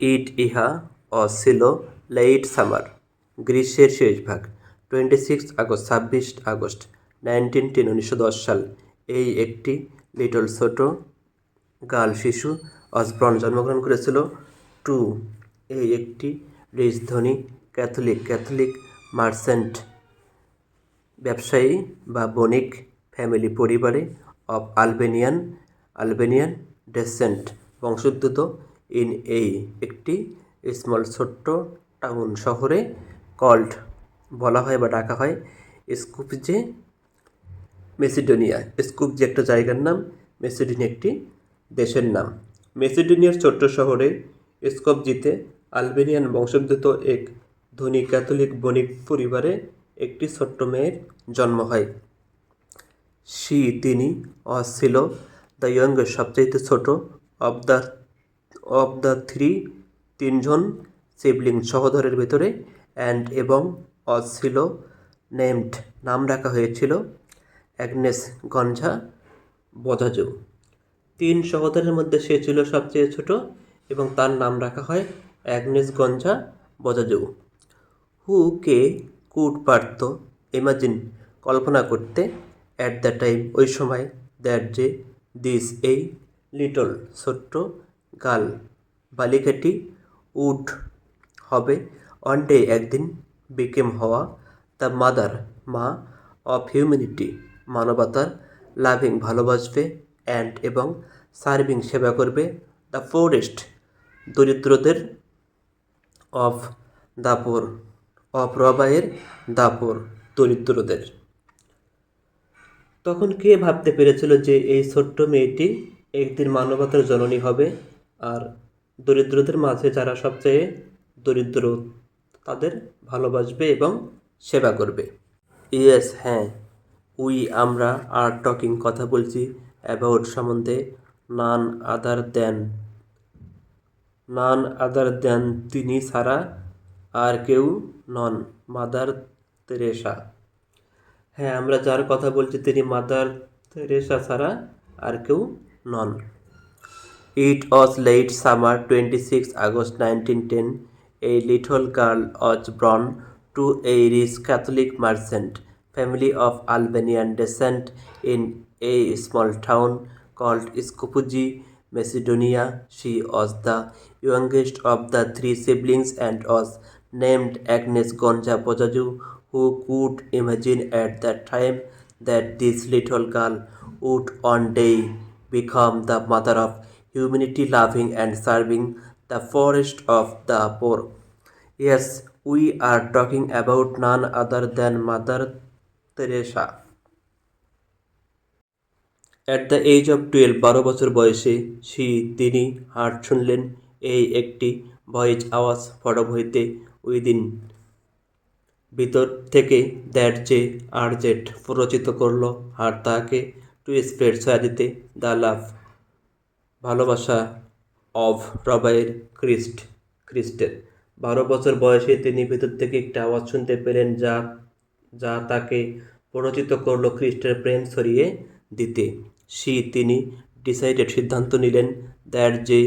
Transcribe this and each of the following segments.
ইহা ছিল late summer, গ্রীষ্মের শেষ ভাগ, 26 আগস্ট 26 আগস্ট 1910 1910 সাল। এই একটি লিটল ছোট গার্ল শিশু অসবর্ন জন্মগ্রহণ করেছিল। টু এই একটি রিচ ধনী ক্যাথলিক মার্চেন্ট ব্যবসায়ী বা বণিক ফ্যামিলি পরিবারে অফ আলবেনিয়ান ডেসেন্ট বংশোদ্ভূত ইন এই একটি স্মল ছোট্ট টাউন শহরে কল্ড বলা হয় বা ডাকা হয় স্কুপজে মেসিডোনিয়া। স্কুপজে একটা জায়গার নাম, মেসিডোনিয়া একটি দেশের নাম। মেসিডোনিয়ার ছোট্ট শহরে স্কপজিতে আলবেনিয়ান বংশোদ্ভূত এক ধনী ক্যাথলিক বণিক পরিবারে একটি ছোট্ট মেয়ের জন্ম হয়। তিনি ছিল দ্য ইয়ংগেস্ট, সবচেয়ে ছোট অব দ্য তিনজন সিবলিং সহোদরের ভেতরে, এবং ছিল নেমড নাম রাখা হয়েছিল অ্যাগনেস গঞ্জা বোজাজু। তিন সহোদরের মধ্যে সে ছিল সবচেয়ে ছোট এবং তার নাম রাখা হয় অ্যাগনেস গঞ্জা বোজাজু। হু কে কুড পারত ইমাজিন কল্পনা করতে অ্যাট দ্য টাইম ওই সময় দ্যাট যে দিস এই লিটল ছোট্ট গার্ল বালিকাটি উড হবে ওয়ান ডে একদিন বিকেম হওয়া দ্য মাদার মা অফ হিউম্যানিটি মানবতার, লাভিং ভালোবাসবে এবং সার্ভিং সেবা করবে দ্য পোরেস্ট দরিদ্রদের, অফ দাপর রবায়ের দাপর দরিদ্রদের। তখন কে ভাবতে পেরেছিল যে এই ছোট্ট মেয়েটি একদিন মানবতার জননী হবে আর দরিদ্রদের মাঝে যারা সবচেয়ে দরিদ্র তাদের ভালোবাসবে এবং সেবা করবে। ইয়েস, হ্যাঁ, আমরা আর টকিং কথা বলছি অ্যাবাউট সম্বন্ধে নান আদার দ্যান তিনি ছাড়া আর কেউ নন, মাদার তেরেসা। হ্যাঁ, আমরা যার কথা বলছি তিনি মাদার তেরেসা ছাড়া আর কেউ নন। It was late summer 26 August 1910 a little girl was born to a rich Catholic merchant family of Albanian descent in a small town called Skopje, Macedonia. She was the youngest of the three siblings and was named Agnes Gonja Bojaju. Who could imagine at that time that this little girl would one day become the mother of humanity, loving and serving the poorest of the poor? Yes, we are talking about none other than Mother Teresa. At the age of 12, 12 বছর বয়সে তিনি heart শুনলেন এই একটি voice আওয়াজ form হইতে within ভিতর থেকে, দ্যাট যে আর্জেট প্ররোচিত করল আর তাহাকে টু স্প্রেড ছড়া দিতে দ্য লাভ ভালোবাসা অব রবায়ের খ্রিস্টের। 12 বছর বয়সে তিনি ভিতর থেকে একটা আওয়াজ শুনতে পেলেন যা তাকে প্ররোচিত করল খ্রিস্টের প্রেম ছড়িয়ে দিতে। তিনি ডিসাইডেড সিদ্ধান্ত নিলেন দ্যাট যে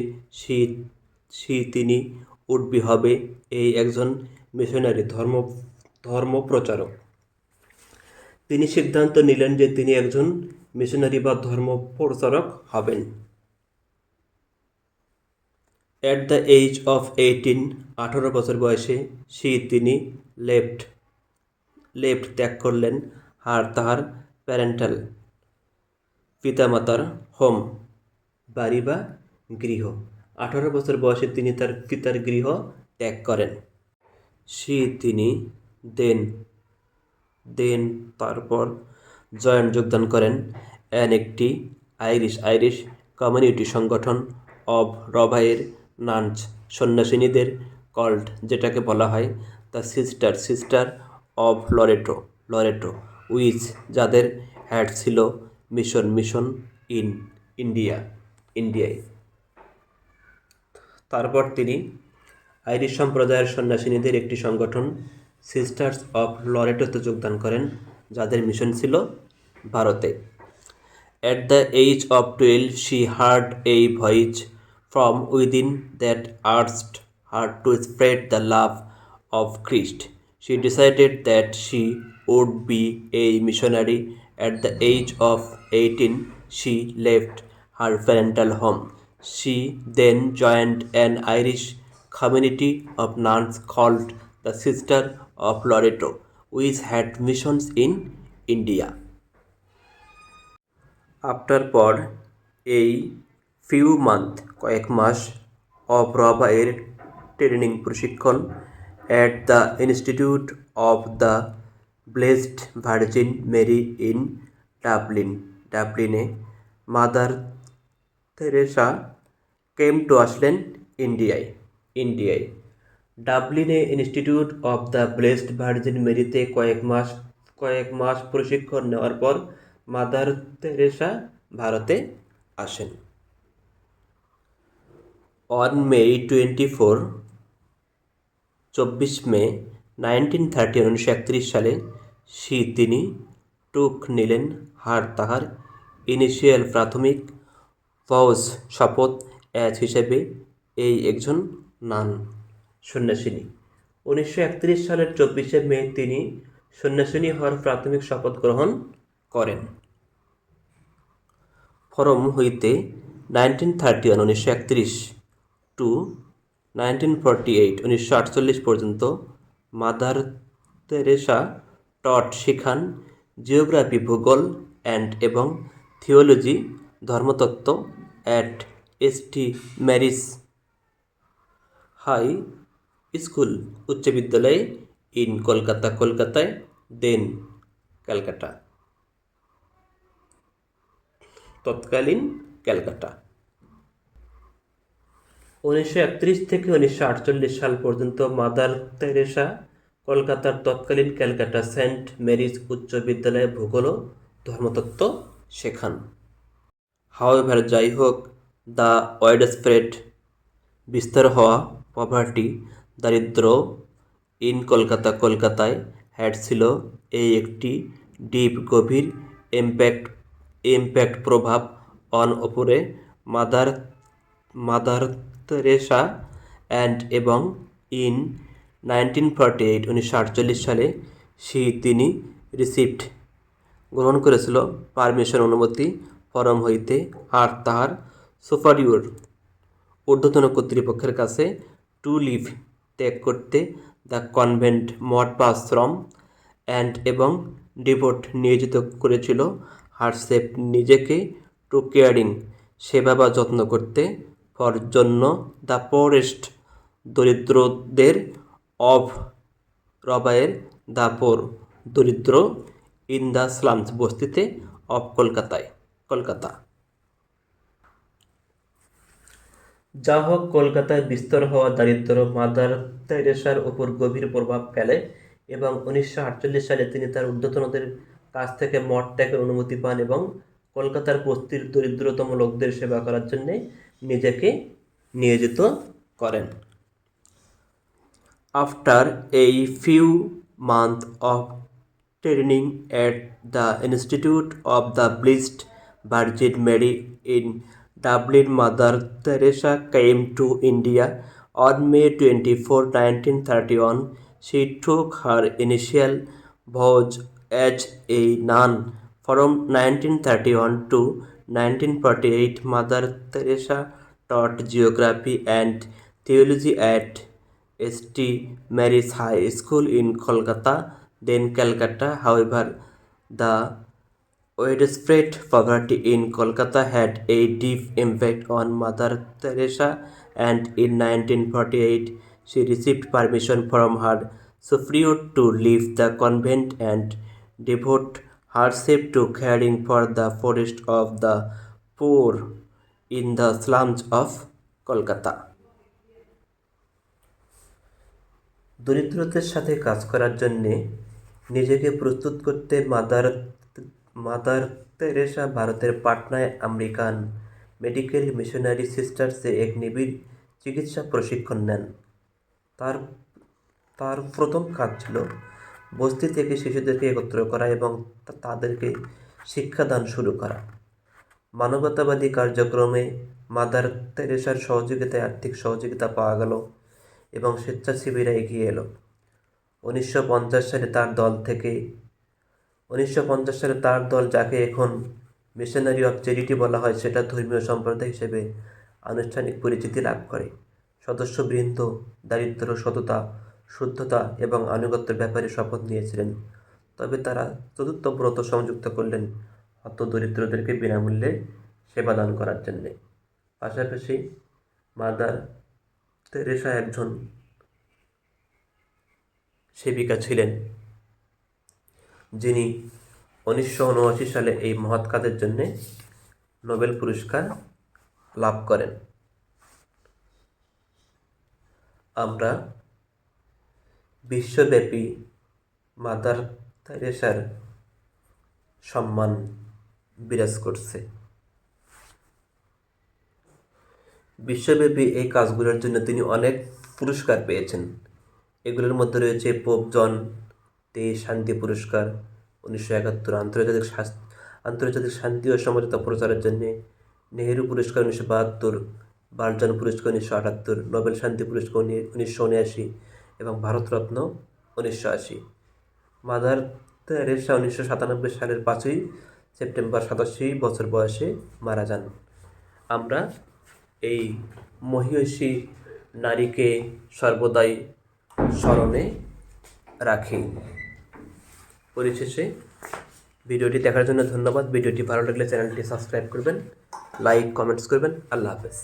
তিনি উডবি হবে এই একজন মিশনারি ধর্ম প্রচারক। তিনি সিদ্ধান্ত নিলেন যে তিনি একজন মিশনারি বা ধর্ম প্রচারক হবেন। অ্যাট দ্য এজ অফ 18, 18 বছর বয়সে তিনি লেফট ত্যাগ করলেন তাহার প্যারেন্টাল পিতামাতার হোম বাড়ি বা গৃহ। 18 বছর বয়সে তিনি তার পিতার গৃহ ত্যাগ করেন। তিনি তারপর যোগদান করেন একটি আইরিশ কমিউনিটি সংগঠন অব রবায়ের নানস সন্ন্যাসিনীদের, কল্ড যেটাকে বলা হয় the sister of Loreto which যাদের হেড ছিল মিশন ইন ইন্ডিয়ায়। তারপর তিনি আইরিশ সম্প্রদায়ের সন্ন্যাসিনীদের একটি সংগঠন সিস্টার্স অফ লরেটোতে যোগদান করেন যাদের মিশন ছিল ভারতে। At the age of 12, she heard a voice from within that urged her to spread the love of Christ. She decided that she would be a missionary. At the age of 18, she left her parental home. She then joined an Irish community of nuns called the Sister of Loreto, which had missions in India. After পর এই কয়েক মাস of রবায়ের training প্রশিক্ষণ at the Institute of the Blessed Virgin Mary in ডাবলিনে Mother Teresa came to আসলেন ইন্ডিয়ায়। ডাবলিনে Institute of the Blessed Virgin মেরিতে কয়েক মাস প্রশিক্ষণ নেওয়ার পর মাদার তেরেসা ভারতে আসেন। অন মে 24 মে 1931 সালে তিনি নিলেন তাহার ইনিশিয়াল প্রাথমিক ফৌজ শপথ হিসেবে এই একজন নান সন্ন্যাসিনী। 1931 সালের 24 মে তিনি সন্ন্যাসিনী হওয়ার প্রাথমিক শপথ গ্রহণ করেন। ফরম হইতে 1931 টু 1948 পর্যন্ত মাদার তেরেসা শিখান জিওগ্রাফি, ভূগোল এবং থিওলজি, ধর্মতত্ত্ব at St Mary's high school, উচ্চ বিদ্যালয়ে ইন কলকাতায় দেন ক্যালকাটা, তৎকালীন ক্যালকাটা। 1931 থেকে 1948 সাল পর্যন্ত মাদার তেরেসা কলকাতার তৎকালীন ক্যালকাটা সেন্ট মেরিজ উচ্চ বিদ্যালয়ে ভূগোল ও ধর্মতত্ত্ব শেখান। হাউএভার, যাই হোক, দ্য ওয়াইডস্প্রেড বিস্তার হওয়া পভার্টি, দারিদ্র ইন কলকাতায় হ্যাড ছিল এই একটি ডিপ, গভীর ইম্প্যাক্ট প্রভাব অন ওপরে মাদার তেরেসা এবং ইন 1948 সালে তিনি রিসিভড গ্রহণ করেছিল পারমিশন, অনুমতি, ফরম হইতে আর তাহার সুপারিয়র ঊর্ধ্বতন কর্তৃপক্ষের কাছে টু লিভ ত্যাগ করতে দ্য কনভেন্ট মঠ বা আশ্রম এবং ডিভোট নিয়োজিত করেছিল হারসেপ নিজেকে টু কেয়ারিং সেবা বা যত্ন করতে ফর জন্য দ্য পোরেস্ট দরিদ্রদের অফ রবায়ের দ্য পোর দরিদ্র ইন দ্য স্লামস বস্তিতে অফ কলকাতা। যা হোক, কলকাতায় বিস্তার হওয়া দারিদ্র মাদার তেরেসার উপর গভীর প্রভাব ফেলে এবং 1948 সালে তিনি তার ঊর্ধ্বতনদের কাছ থেকে মঠ ত্যাগের অনুমতি পান এবং কলকাতার বস্তির দরিদ্রতম লোকদের সেবা করার জন্য নিজেকে নিয়োজিত করেন। আফটার এই few month of training at the Institute of the Blessed Virgin Mary in Dublin, Mother Teresa came to India. On May 24, 1931, she took her initial vows as a nun. From 1931 to 1948, Mother Teresa taught geography and theology at St. Mary's High School in Kolkata, then Calcutta. However, the widespread poverty in Kolkata had a deep impact on Mother Teresa, and in 1948 she received permission from her superior to leave the convent and devote herself to caring for the poorest of the poor in the slums of Kolkata. দরিদ্রদের সাথে কাজ করার জন্যে নিজেকে প্রস্তুত করতে mother Teresa ভারতের পাটনায় American medical missionary সিস্টার্সে এক নিবিড় চিকিৎসা প্রশিক্ষণ নেন। তার প্রথম কাজ ছিল বস্তি থেকে শিশুদেরকে একত্র করা এবং তাদেরকে শিক্ষাদান শুরু করা। মানবতাবাদী কার্যক্রমে মাদার তেরেসার সহযোগিতায় আর্থিক সহযোগিতা পাওয়া গেল এবং স্বেচ্ছাসেবীরা এগিয়ে এলো। 1950 সালে তার দল, যাকে এখন মিশনারি অফ চ্যারিটি বলা হয়, সেটা ধর্মীয় সম্প্রদায় হিসেবে আনুষ্ঠানিক পরিচিতি লাভ করে। সদস্যবৃন্দ দারিদ্র, সততা, শুদ্ধতা এবং আনুগত্যের ব্যাপারে শপথ নিয়েছিলেন। তবে তারা চতুর্থ ব্রত সংযুক্ত করলেন হতদরিদ্রদেরকে বিনামূল্যে সেবাদান করার জন্যে। পাশাপাশি মাদার তেরেসা একজন সেবিকা ছিলেন, যিনি 1979 সালে এই মহৎ কাজের জন্যে নোবেল পুরস্কার লাভ করেন। আমরা বিশ্বব্যাপী মাদার তেরেসার সম্মান বিরাজ করছে। বিশ্বব্যাপী এই কাজগুলোর জন্য তিনি অনেক পুরস্কার পেয়েছেন। এগুলোর মধ্যে রয়েছে পোপ জন 23 শান্তি পুরস্কার, 1971 আন্তর্জাতিক শান্তি ও সমঝোতা প্রচারের জন্য নেহেরু পুরস্কার 1972, বার্জন পুরস্কার 1978, নোবেল শান্তি পুরস্কার 1979 এবং ভারতরত্ন 1980। মাদার তেরেসা 1997 সালের 5ই সেপ্টেম্বর 87 বছর বয়সে মারা যান। আমরা এই মহিয়সী নারীকে সর্বদাই স্মরণে রাখি। পরিশেষে ভিডিওটি দেখার জন্য ধন্যবাদ। ভিডিওটি ভালো লাগলে চ্যানেলটি সাবস্ক্রাইব করবেন, লাইক কমেন্টস করবেন। আল্লাহ হাফেজ।